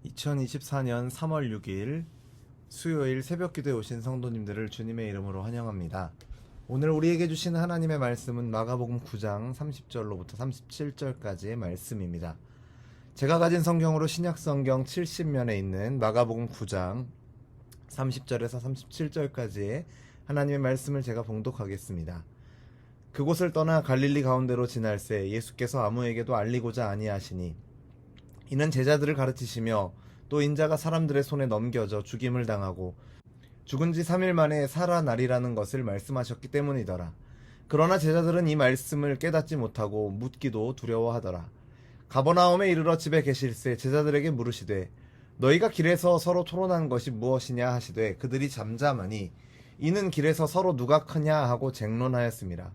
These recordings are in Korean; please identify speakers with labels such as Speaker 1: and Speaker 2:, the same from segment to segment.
Speaker 1: 2024년 3월 6일 수요일 새벽기도에 오신 성도님들을 주님의 이름으로 환영합니다. 오늘 우리에게 주신 하나님의 말씀은 마가복음 9장 30절로부터 37절까지의 말씀입니다. 제가 가진 성경으로 신약성경 70면에 있는 마가복음 9장 30절에서 37절까지의 하나님의 말씀을 제가 봉독하겠습니다. 그곳을 떠나 갈릴리 가운데로 지날새 예수께서 아무에게도 알리고자 아니하시니 이는 제자들을 가르치시며 또 인자가 사람들의 손에 넘겨져 죽임을 당하고 죽은 지 3일 만에 살아나리라는 것을 말씀하셨기 때문이더라. 그러나 제자들은 이 말씀을 깨닫지 못하고 묻기도 두려워하더라. 가버나움에 이르러 집에 계실새 제자들에게 물으시되 너희가 길에서 서로 토론한 것이 무엇이냐 하시되 그들이 잠잠하니 이는 길에서 서로 누가 크냐 하고 쟁론하였습니다.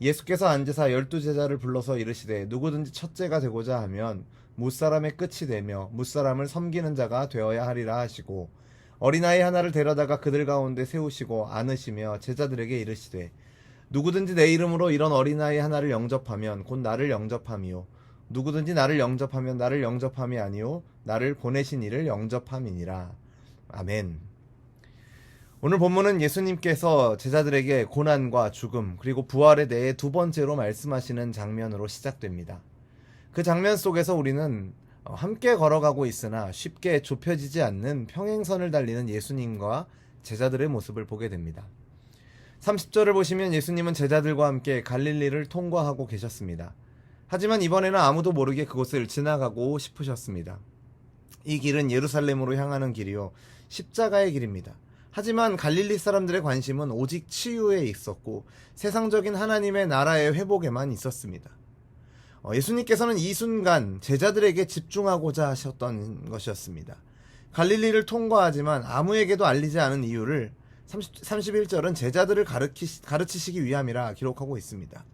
Speaker 1: 예수께서 앉으사 12제자를 불러서 이르시되 누구든지 첫째가 되고자 하면 무사람의 끝이 되며 무사람을 섬기는 자가 되어야 하리라 하시고 어린아이 하나를 데려다가 그들 가운데 세우시고 안으시며 제자들에게 이르시되 누구든지 내 이름으로 이런 어린아이 하나를 영접하면 곧 나를 영접함이요 누구든지 나를 영접하면 나를 영접함이 아니요 나를 보내신 이를 영접함이니라. 아멘. 오늘 본문은 예수님께서 제자들에게 고난과 죽음 그리고 부활에 대해 두 번째로 말씀하시는 장면으로 시작됩니다. 그 장면 속에서 우리는 함께 걸어가고 있으나 쉽게 좁혀지지 않는 평행선을 달리는 예수님과 제자들의 모습을 보게 됩니다. 30절을 보시면 예수님은 제자들과 함께 갈릴리를 통과하고 계셨습니다. 하지만 이번에는 아무도 모르게 그곳을 지나가고 싶으셨습니다. 이 길은 예루살렘으로 향하는 길이요 십자가의 길입니다. 하지만 갈릴리 사람들의 관심은 오직 치유에 있었고 세상적인 하나님의 나라의 회복에만 있었습니다. 예수님께서는 이 순간 제자들에게 집중하고자 하셨던 것이었습니다. 갈릴리를 통과하지만 아무에게도 알리지 않은 이유를 31절은 제자들을 가르치시기 위함이라 기록하고 있습니다.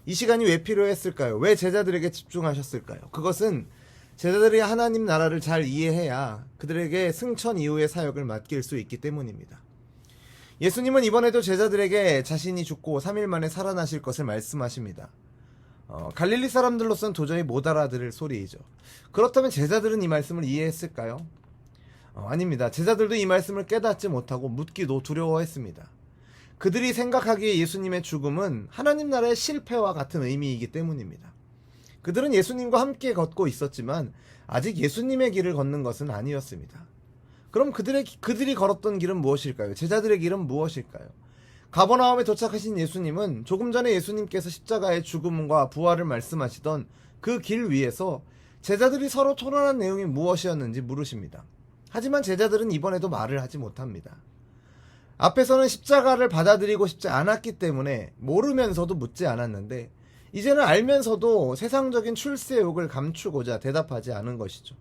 Speaker 1: 이 시간이 왜 필요했을까요? 왜 제자들에게 집중하셨을까요? 그것은 제자들이 하나님 나라를 잘 이해해야 그들에게 승천 이후의 사역을 맡길 수 있기 때문입니다. 예수님은 이번에도 제자들에게 자신이 죽고 3일 만에 살아나실 것을 말씀하십니다. 갈릴리 사람들로서는 도저히 못 알아들을 소리이죠. 그렇다면 제자들은 이 말씀을 이해했을까요? 아닙니다. 제자들도 이 말씀을 깨닫지 못하고 묻기도 두려워했습니다. 그들이 생각하기에 예수님의 죽음은 하나님 나라의 실패와 같은 의미이기 때문입니다. 그들은 예수님과 함께 걷고 있었지만 아직 예수님의 길을 걷는 것은 아니었습니다. 그럼 그들이 걸었던 길은 무엇일까요? 제자들의 길은 무엇일까요? 가버나움에 도착하신 예수님은 조금 전에 예수님께서 십자가의 죽음과 부활을 말씀하시던 그 길 위에서 제자들이 서로 토론한 내용이 무엇이었는지 물으십니다. 하지만 제자들은 이번에도 말을 하지 못합니다. 앞에서는 십자가를 받아들이고 싶지 않았기 때문에 모르면서도 묻지 않았는데 이제는 알면서도 세상적인 출세의 욕을 감추고자 대답하지 않은 것이죠.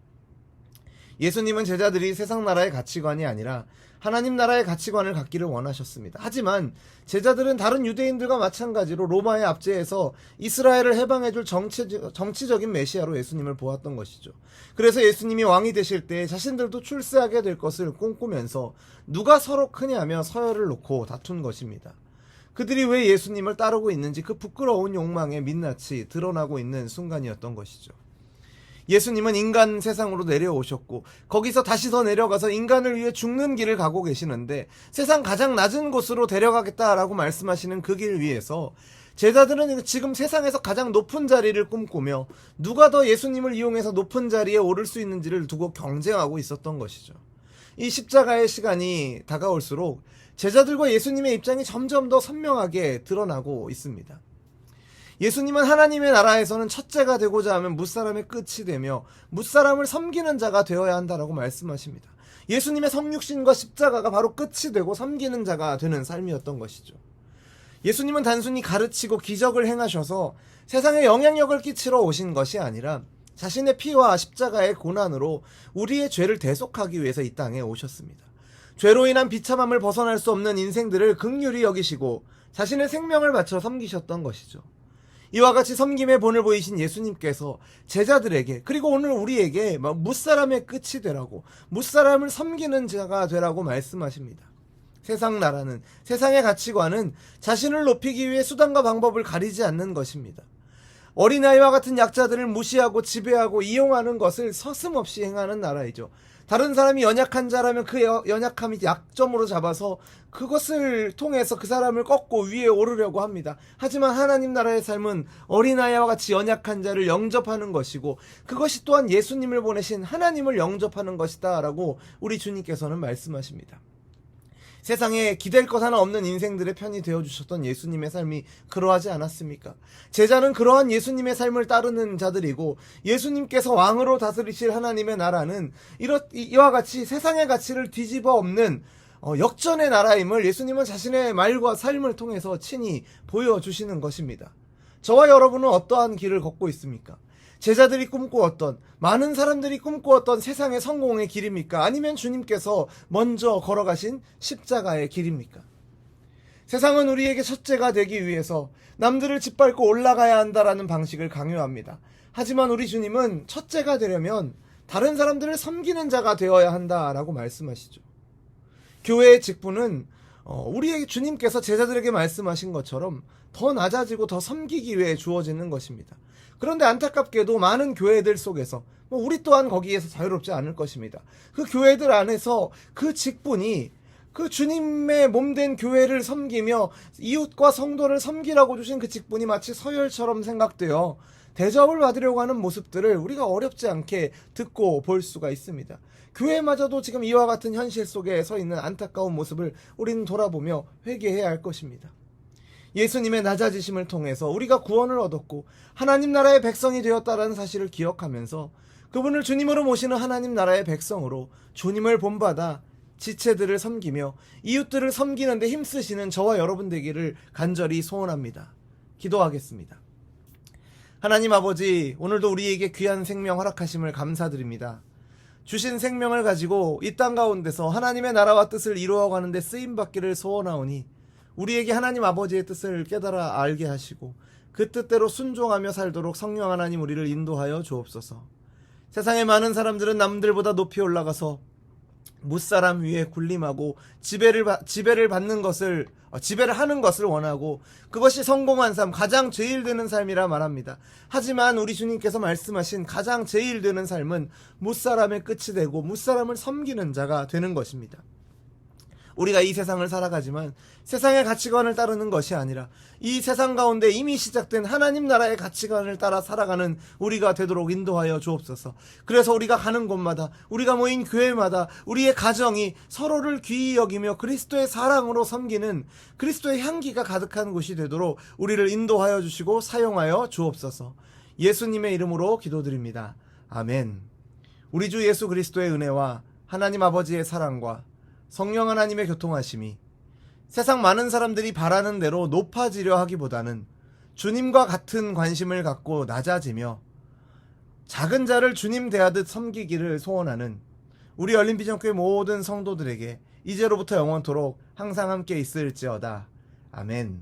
Speaker 1: 예수님은 제자들이 세상 나라의 가치관이 아니라 하나님 나라의 가치관을 갖기를 원하셨습니다. 하지만 제자들은 다른 유대인들과 마찬가지로 로마의 압제에서 이스라엘을 해방해줄 정치적인 메시아로 예수님을 보았던 것이죠. 그래서 예수님이 왕이 되실 때 자신들도 출세하게 될 것을 꿈꾸면서 누가 서로 크냐며 서열을 놓고 다툰 것입니다. 그들이 왜 예수님을 따르고 있는지 그 부끄러운 욕망의 민낯이 드러나고 있는 순간이었던 것이죠. 예수님은 인간 세상으로 내려오셨고 거기서 다시 더 내려가서 인간을 위해 죽는 길을 가고 계시는데 세상 가장 낮은 곳으로 데려가겠다라고 말씀하시는 그 길 위에서 제자들은 지금 세상에서 가장 높은 자리를 꿈꾸며 누가 더 예수님을 이용해서 높은 자리에 오를 수 있는지를 두고 경쟁하고 있었던 것이죠. 이 십자가의 시간이 다가올수록 제자들과 예수님의 입장이 점점 더 선명하게 드러나고 있습니다. 예수님은 하나님의 나라에서는 첫째가 되고자 하면 무사람의 끝이 되며 무사람을 섬기는 자가 되어야 한다라고 말씀하십니다. 예수님의 성육신과 십자가가 바로 끝이 되고 섬기는 자가 되는 삶이었던 것이죠. 예수님은 단순히 가르치고 기적을 행하셔서 세상에 영향력을 끼치러 오신 것이 아니라 자신의 피와 십자가의 고난으로 우리의 죄를 대속하기 위해서 이 땅에 오셨습니다. 죄로 인한 비참함을 벗어날 수 없는 인생들을 긍휼히 여기시고 자신의 생명을 바쳐 섬기셨던 것이죠. 이와 같이 섬김의 본을 보이신 예수님께서 제자들에게 그리고 오늘 우리에게 무사람의 끝이 되라고 무사람을 섬기는 자가 되라고 말씀하십니다. 세상 나라는 세상의 가치관은 자신을 높이기 위해 수단과 방법을 가리지 않는 것입니다. 어린아이와 같은 약자들을 무시하고 지배하고 이용하는 것을 서슴없이 행하는 나라이죠. 다른 사람이 연약한 자라면 그 연약함이 약점으로 잡아서 그것을 통해서 그 사람을 꺾고 위에 오르려고 합니다. 하지만 하나님 나라의 삶은 어린아이와 같이 연약한 자를 영접하는 것이고, 그것이 또한 예수님을 보내신 하나님을 영접하는 것이다 라고 우리 주님께서는 말씀하십니다. 세상에 기댈 것 하나 없는 인생들의 편이 되어주셨던 예수님의 삶이 그러하지 않았습니까? 제자는 그러한 예수님의 삶을 따르는 자들이고, 예수님께서 왕으로 다스리실 하나님의 나라는 이와 같이 세상의 가치를 뒤집어 엎는 역전의 나라임을 예수님은 자신의 말과 삶을 통해서 친히 보여주시는 것입니다. 저와 여러분은 어떠한 길을 걷고 있습니까? 제자들이 꿈꾸었던, 많은 사람들이 꿈꾸었던 세상의 성공의 길입니까? 아니면 주님께서 먼저 걸어가신 십자가의 길입니까? 세상은 우리에게 첫째가 되기 위해서 남들을 짓밟고 올라가야 한다라는 방식을 강요합니다. 하지만 우리 주님은 첫째가 되려면 다른 사람들을 섬기는 자가 되어야 한다라고 말씀하시죠. 교회의 직분은 우리에게 주님께서 제자들에게 말씀하신 것처럼 더 낮아지고 더 섬기기 위해 주어지는 것입니다. 그런데 안타깝게도 많은 교회들 속에서 우리 또한 거기에서 자유롭지 않을 것입니다. 그 교회들 안에서 그 직분이 그 주님의 몸된 교회를 섬기며 이웃과 성도를 섬기라고 주신 그 직분이 마치 서열처럼 생각되어 대접을 받으려고 하는 모습들을 우리가 어렵지 않게 듣고 볼 수가 있습니다. 교회마저도 지금 이와 같은 현실 속에 서 있는 안타까운 모습을 우리는 돌아보며 회개해야 할 것입니다. 예수님의 낮아지심을 통해서 우리가 구원을 얻었고 하나님 나라의 백성이 되었다라는 사실을 기억하면서 그분을 주님으로 모시는 하나님 나라의 백성으로 주님을 본받아 지체들을 섬기며 이웃들을 섬기는 데 힘쓰시는 저와 여러분 되기를 간절히 소원합니다. 기도하겠습니다. 하나님 아버지, 오늘도 우리에게 귀한 생명 허락하심을 감사드립니다. 주신 생명을 가지고 이 땅 가운데서 하나님의 나라와 뜻을 이루어가는 데 쓰임받기를 소원하오니 우리에게 하나님 아버지의 뜻을 깨달아 알게 하시고 그 뜻대로 순종하며 살도록 성령 하나님 우리를 인도하여 주옵소서. 세상의 많은 사람들은 남들보다 높이 올라가서 무사람 위에 군림하고 지배를 하는 것을 원하고 그것이 성공한 삶, 가장 제일 되는 삶이라 말합니다. 하지만 우리 주님께서 말씀하신 가장 제일 되는 삶은 무사람의 끝이 되고 무사람을 섬기는 자가 되는 것입니다. 우리가 이 세상을 살아가지만 세상의 가치관을 따르는 것이 아니라 이 세상 가운데 이미 시작된 하나님 나라의 가치관을 따라 살아가는 우리가 되도록 인도하여 주옵소서. 그래서 우리가 가는 곳마다, 우리가 모인 교회마다 우리의 가정이 서로를 귀히 여기며 그리스도의 사랑으로 섬기는 그리스도의 향기가 가득한 곳이 되도록 우리를 인도하여 주시고 사용하여 주옵소서. 예수님의 이름으로 기도드립니다. 아멘. 우리 주 예수 그리스도의 은혜와 하나님 아버지의 사랑과 성령 하나님의 교통하심이 세상 많은 사람들이 바라는 대로 높아지려 하기보다는 주님과 같은 관심을 갖고 낮아지며 작은 자를 주님 대하듯 섬기기를 소원하는 우리 열린비전교회 모든 성도들에게 이제로부터 영원토록 항상 함께 있을지어다. 아멘.